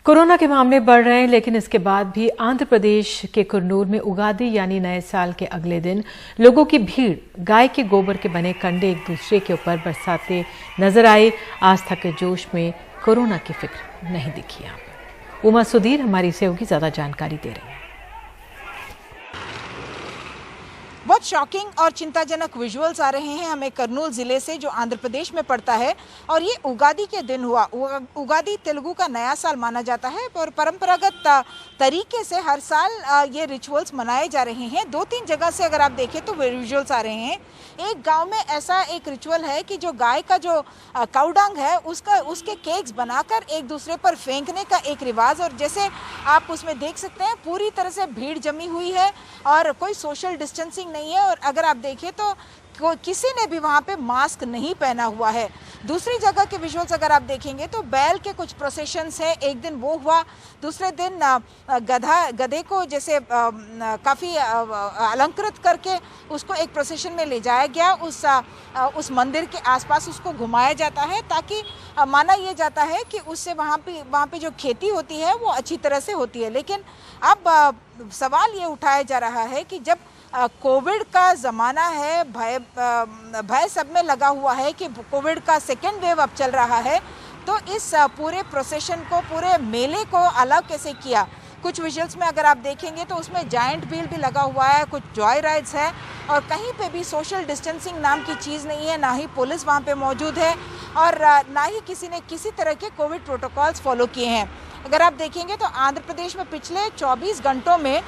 Corona के मामले बढ़ रहे हैं, लेकिन इसके बाद भी आंध्र प्रदेश के कुरनूल में उगादी यानी नए साल के अगले दिन लोगों की भीड़ गाय के गोबर के बने कंडे एक दूसरे के ऊपर बरसाते नजर आए। आस्था के जोश में कोरोना की फिक्र नहीं दिखी। यहाँ पर उमा सुधीर हमारी सहयोगी ज्यादा जानकारी दे रही है। बहुत शॉकिंग और चिंताजनक विजुअल्स आ रहे हैं हमें करनूल ज़िले से, जो आंध्र प्रदेश में पड़ता है। और ये उगादी के दिन हुआ। उगादी तेलुगु का नया साल माना जाता है और परंपरागत तरीके से हर साल ये रिचुअल्स मनाए जा रहे हैं। 2-3 जगह से अगर आप देखें तो विजुअल्स आ रहे हैं। एक गांव में ऐसा एक रिचुअल है कि जो गाय का जो काउडांग है उसके केक्स बनाकर एक दूसरे पर फेंकने का एक रिवाज। और जैसे आप उसमें देख सकते हैं पूरी तरह से भीड़ जमी हुई है और कोई सोशल डिस्टेंसिंग नहीं है। और अगर आप देखें तो किसी ने भी वहाँ पे मास्क नहीं पहना हुआ है। दूसरी जगह के विजुअल्स अगर आप देखेंगे तो बैल के कुछ प्रोसेशंस हैं। एक दिन वो हुआ, दूसरे दिन गधे को जैसे काफ़ी अलंकृत करके उसको एक प्रोसेशन में ले जाया गया। उस मंदिर के आसपास उसको घुमाया जाता है ताकि माना यह जाता है कि उससे वहाँ पे जो खेती होती है वो अच्छी तरह से होती है। लेकिन अब सवाल ये उठाया जा रहा है कि जब कोविड का ज़माना है, भय सब में लगा हुआ है कि कोविड का सेकेंड वेव अब चल रहा है, तो इस पूरे प्रोसेशन को, पूरे मेले को अलग कैसे किया। कुछ विजुअल्स में अगर आप देखेंगे तो उसमें जायंट व्हील भी लगा हुआ है, कुछ जॉय राइड्स है और कहीं पे भी सोशल डिस्टेंसिंग नाम की चीज़ नहीं है। ना ही पुलिस वहाँ पे मौजूद है और ना ही किसी ने किसी तरह के कोविड प्रोटोकॉल्स फॉलो किए हैं। अगर आप देखेंगे तो आंध्र प्रदेश में पिछले 24 घंटों में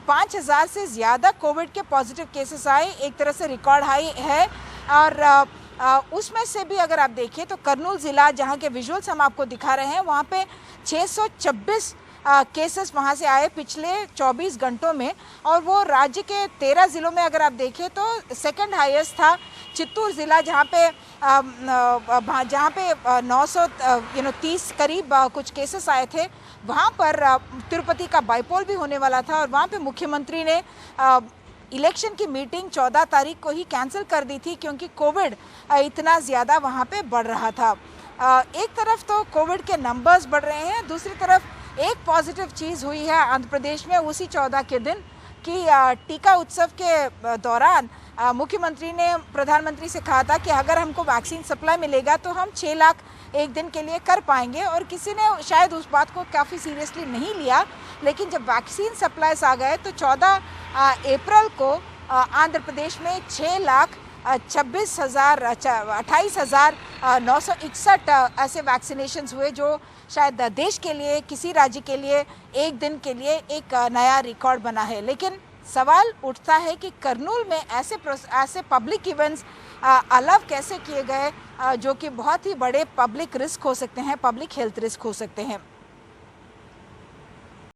5000 से ज़्यादा कोविड के पॉजिटिव केसेस आए, एक तरह से रिकॉर्ड हाई है। और उसमें से भी अगर आप देखें तो करनूल ज़िला, जहाँ के विजुअल्स हम आपको दिखा रहे हैं, वहाँ पे 626 केसेस वहाँ से आए पिछले 24 घंटों में। और वो राज्य के 13 ज़िलों में अगर आप देखें तो सेकंड हाईएस्ट था चित्तूर ज़िला, जहाँ पे 930 करीब कुछ केसेस आए थे। वहाँ पर तिरुपति का बाईपोल भी होने वाला था और वहाँ पे मुख्यमंत्री ने इलेक्शन की मीटिंग 14 तारीख को ही कैंसिल कर दी थी क्योंकि कोविड इतना ज़्यादा वहाँ पे बढ़ रहा था। एक तरफ तो कोविड के नंबर्स बढ़ रहे हैं, दूसरी तरफ एक पॉजिटिव चीज़ हुई है आंध्र प्रदेश में उसी 14 के दिन कि टीका उत्सव के दौरान मुख्यमंत्री ने प्रधानमंत्री से कहा था कि अगर हमको वैक्सीन सप्लाई मिलेगा तो हम 6 लाख एक दिन के लिए कर पाएंगे। और किसी ने शायद उस बात को काफ़ी सीरियसली नहीं लिया, लेकिन जब वैक्सीन सप्लाईस आ गए तो 14 अप्रैल को आंध्र प्रदेश में 6,28,961 ऐसे वैक्सीनेशंस हुए, जो शायद देश के लिए, किसी राज्य के लिए एक दिन के लिए एक नया रिकॉर्ड बना है। लेकिन सवाल उठता है कि करनूल में ऐसे पब्लिक इवेंट्स अलाउ कैसे किए गए जो कि बहुत ही बड़े पब्लिक रिस्क हो सकते हैं, पब्लिक हेल्थ रिस्क हो सकते हैं।